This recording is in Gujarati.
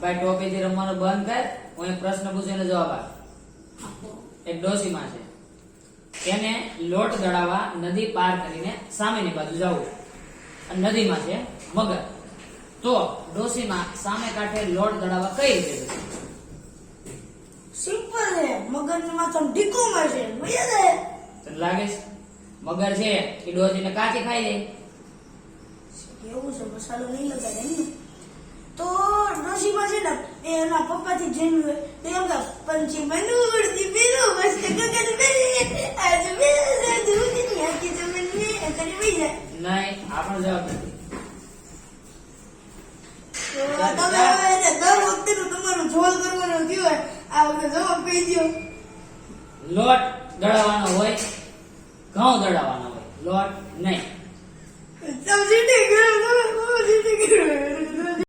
ભાઈ ટોપીથી રમવાનું બંધ કર. હું એક પ્રશ્ન પૂછું એનો જવાબ આપ. એક ડોશીમાં છે, એને લોટ દળાવવા નદી પાર કરીને સામેની બાજુ જવું. અને નદીમાં છે મગર. તો ડોશીમાં સામે કાંઠે લોટ દળાવવા કઈ રીતે જશે? સિમ્પલ છે, મગરની માથે ઢીકો મારશે, મજા જાય. તને લાગે છે મગર છે એ ડોશીને કાચી ખાઈ જાય? એવું છે, મસાલો નહીં લગાડે ને. તો ડોશીમાં છે ને એના પપ્પાથી જન્મ્યું હોય તો એમ કે પંછી મનુડતી પીરો મસ્ત ગગન મેરે આજ મેરે દૂધની આખી જમીન મે કરી વઈ જાય. નહીં, આપણો જવાબ નથી. તો તમે હવે દર વખતેનું તમારું જોલ કરવાનું થયું હોય, આ વખતે જવાબ કહી દો. લોટ દળાવવાનો હોય, ઘઉં દળાવવાનો હોય, લોટ નહીં. તમે જીતી ગયો, તમે જીતી ગયો.